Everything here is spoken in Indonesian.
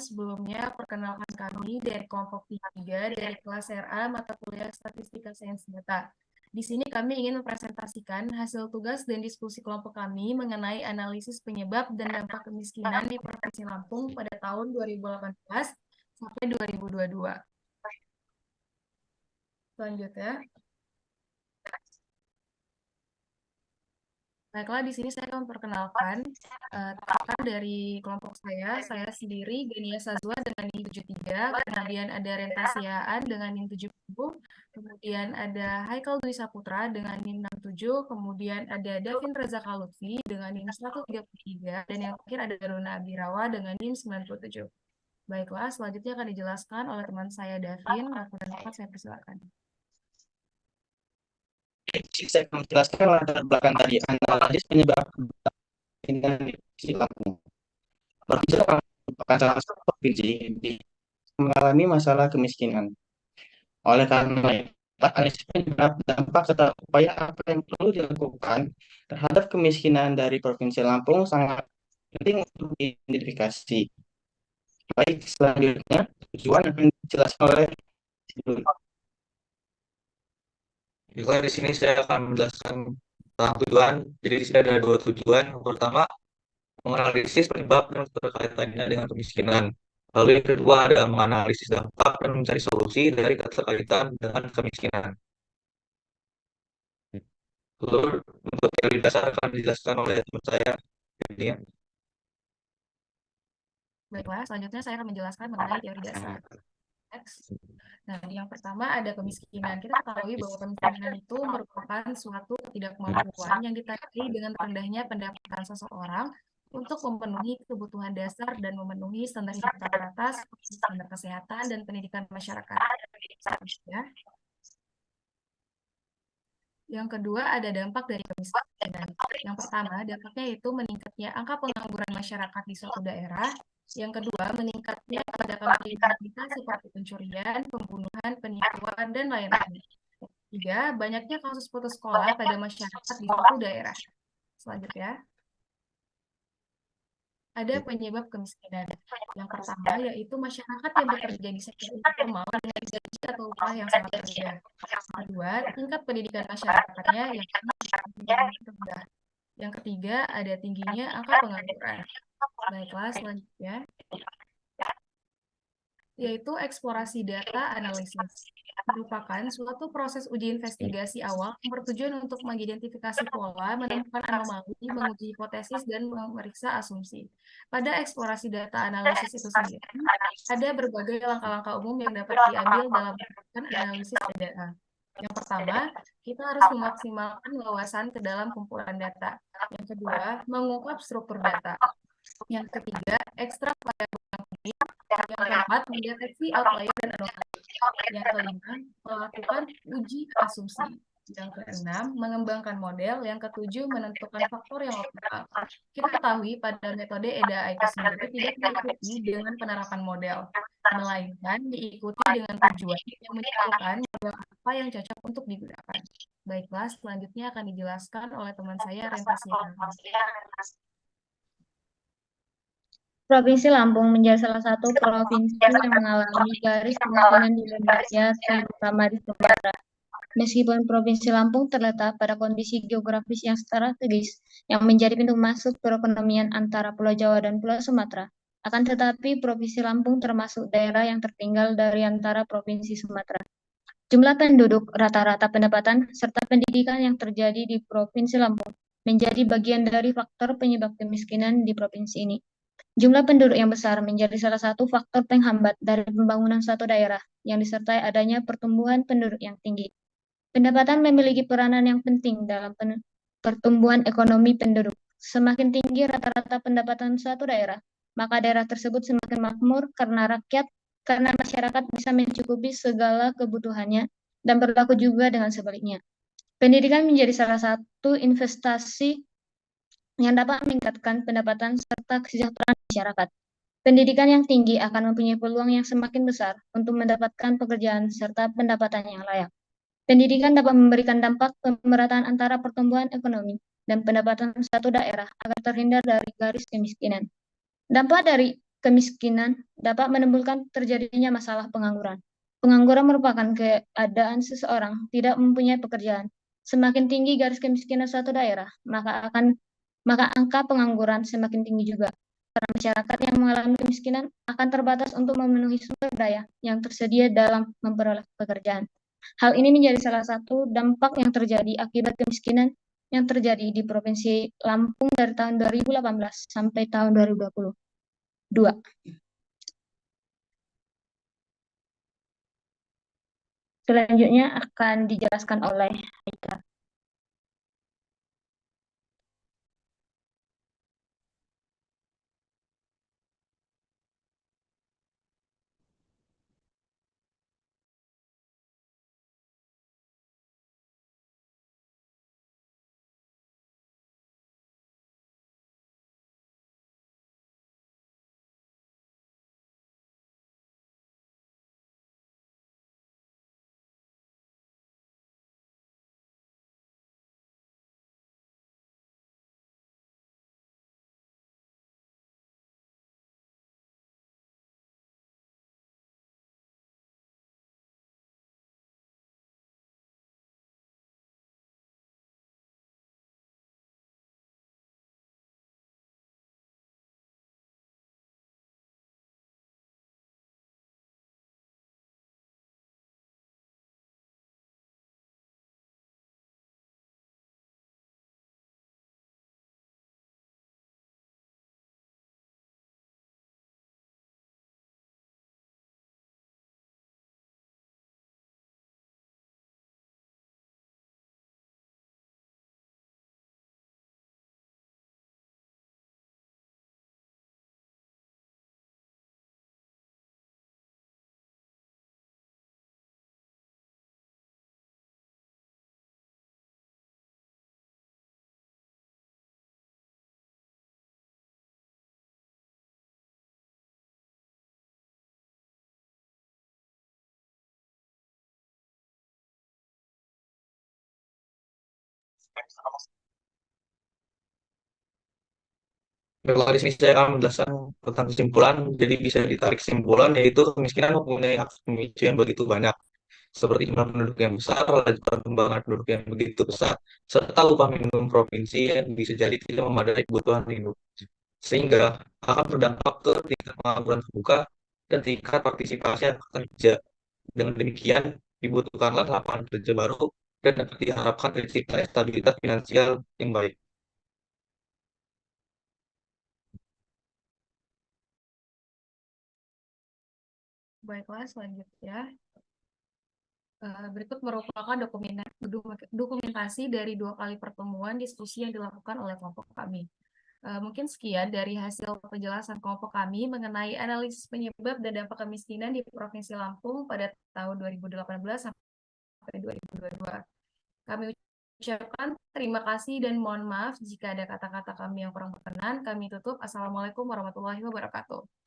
sebelumnya perkenalkan kami dari kelompok 3 dari kelas RA mata kuliah Statistika Sains Data. Di sini kami ingin mempresentasikan hasil tugas dan diskusi kelompok kami mengenai analisis penyebab dan dampak kemiskinan di Provinsi Lampung pada tahun 2018 sampai 2022. Selanjutnya, baiklah, di sini saya akan memperkenalkan rekan dari kelompok saya sendiri, Gania Sazwa dengan NIM 73, kemudian ada Renta Siaan dengan NIM 70, kemudian ada Haikal Dwi Saputra dengan NIM 67, kemudian ada Davin Reza Kalutfi dengan NIM 133, dan yang terakhir ada Runa Abirawa dengan NIM 97. Baiklah, selanjutnya akan dijelaskan oleh teman saya Davin. Waktu dan tempat saya persilakan. Saya akan menjelaskan latar belakang tadi analisis penyebab kemiskinan di Lampung. Provinsi Lampung merupakan salah satu provinsi yang mengalami masalah kemiskinan. Oleh karena itu, analisis penyebab, dampak, serta upaya apa yang perlu dilakukan terhadap kemiskinan dari Provinsi Lampung sangat penting untuk diidentifikasi. Baik, selanjutnya tujuan akan dijelaskan oleh Juga di sini saya akan menjelaskan tentang tujuan. Jadi di sini ada dua tujuan. Yang pertama, menganalisis penyebab dan keterkaitannya dengan kemiskinan. Lalu yang kedua ada menganalisis dampak dan mencari solusi dari keterkaitan dengan kemiskinan. Lalu untuk teori dasar akan dijelaskan oleh teman saya. Baiklah, selanjutnya saya akan menjelaskan mengenai teori dasar. Nah, yang pertama ada kemiskinan. Kita ketahui bahwa kemiskinan itu merupakan suatu ketidakmampuan yang ditandai dengan rendahnya pendapatan seseorang untuk memenuhi kebutuhan dasar dan memenuhi standar hidup rata-rata seperti standar kesehatan dan pendidikan masyarakat. Ya. Yang kedua ada dampak dari kemiskinan. Yang pertama, dampaknya itu meningkatnya angka pengangguran masyarakat di suatu daerah. Yang kedua, meningkatnya tindakan kriminalitas seperti pencurian, pembunuhan, penipuan, dan lain-lain. Ketiga, banyaknya kasus putus sekolah pada masyarakat di suatu daerah. Selanjutnya, ada penyebab kemiskinan. Yang pertama yaitu masyarakat yang bekerja di sektor informal dengan gaji atau upah yang sangat rendah. Yang kedua, tingkat pendidikan masyarakatnya yang rendah. Yang ketiga, ada tingginya angka pengangguran. Baiklah, selanjutnya yaitu eksplorasi data analisis. Merupakan suatu proses uji investigasi awal yang bertujuan untuk mengidentifikasi pola, menemukan anomali, menguji hipotesis, dan memeriksa asumsi. Pada eksplorasi data analisis itu sendiri, ada berbagai langkah-langkah umum yang dapat diambil dalam melakukan analisis data. Yang pertama, kita harus memaksimalkan wawasan ke dalam kumpulan data. Yang kedua, mengungkap struktur data. Yang ketiga, ekstrak variabel yang penting. Yang keempat, mendeteksi outlier dan anomali. Yang kelima, melakukan uji asumsi. Yang keenam, mengembangkan model. Yang ketujuh, menentukan faktor yang optimal. Kita ketahui pada metode EDA itu sendiri tidak diikuti dengan penerapan model, melainkan diikuti dengan tujuan yang menentukan apa yang cocok untuk digunakan. Baiklah, selanjutnya akan dijelaskan oleh teman saya, Renta Siana. Provinsi Lampung menjadi salah satu provinsi yang mengalami garis kemiskinan di Indonesia, terutama di Sumatera. Meskipun Provinsi Lampung terletak pada kondisi geografis yang strategis yang menjadi pintu masuk perekonomian antara Pulau Jawa dan Pulau Sumatera, akan tetapi Provinsi Lampung termasuk daerah yang tertinggal dari antara Provinsi Sumatera. Jumlah penduduk, rata-rata pendapatan, serta pendidikan yang terjadi di Provinsi Lampung menjadi bagian dari faktor penyebab kemiskinan di provinsi ini. Jumlah penduduk yang besar menjadi salah satu faktor penghambat dari pembangunan suatu daerah yang disertai adanya pertumbuhan penduduk yang tinggi. Pendapatan memiliki peranan yang penting dalam pertumbuhan ekonomi penduduk. Semakin tinggi rata-rata pendapatan suatu daerah, maka daerah tersebut semakin makmur karena masyarakat bisa mencukupi segala kebutuhannya dan berlaku juga dengan sebaliknya. Pendidikan menjadi salah satu investasi yang dapat meningkatkan pendapatan serta kesejahteraan masyarakat. Pendidikan yang tinggi akan mempunyai peluang yang semakin besar untuk mendapatkan pekerjaan serta pendapatan yang layak. Pendidikan dapat memberikan dampak pemerataan antara pertumbuhan ekonomi dan pendapatan satu daerah agar terhindar dari garis kemiskinan. Dampak dari kemiskinan dapat menimbulkan terjadinya masalah pengangguran. Pengangguran merupakan keadaan seseorang tidak mempunyai pekerjaan. Semakin tinggi garis kemiskinan suatu daerah, maka angka pengangguran semakin tinggi juga. Para masyarakat yang mengalami kemiskinan akan terbatas untuk memenuhi sumber daya yang tersedia dalam memperoleh pekerjaan. Hal ini menjadi salah satu dampak yang terjadi akibat kemiskinan yang terjadi di Provinsi Lampung dari tahun 2018 sampai tahun 2022. Selanjutnya akan dijelaskan oleh Aika. Kalau di sini saya akan menjelaskan tentang kesimpulan, jadi bisa ditarik kesimpulan yaitu kemiskinan mempunyai akar pemicu yang begitu banyak, seperti jumlah penduduk yang besar, laju perkembangan penduduk yang begitu besar, serta upah minimum provinsi yang bisa jadi tidak memadai kebutuhan hidup, sehingga akan berdampak ke tingkat pengangguran terbuka dan tingkat partisipasi anak kerja. Dengan demikian, dibutuhkanlah lapangan kerja baru dan dapat diharapkan tercipta stabilitas finansial yang baik. Baiklah, selanjutnya. Berikut merupakan dokumentasi dari 2 kali pertemuan diskusi yang dilakukan oleh kelompok kami. Mungkin sekian dari hasil penjelasan kelompok kami mengenai analisis penyebab dan dampak kemiskinan di Provinsi Lampung pada tahun 2018 sampai 2022. Kami ucapkan terima kasih dan mohon maaf jika ada kata-kata kami yang kurang berkenan. Kami tutup. Assalamualaikum warahmatullahi wabarakatuh.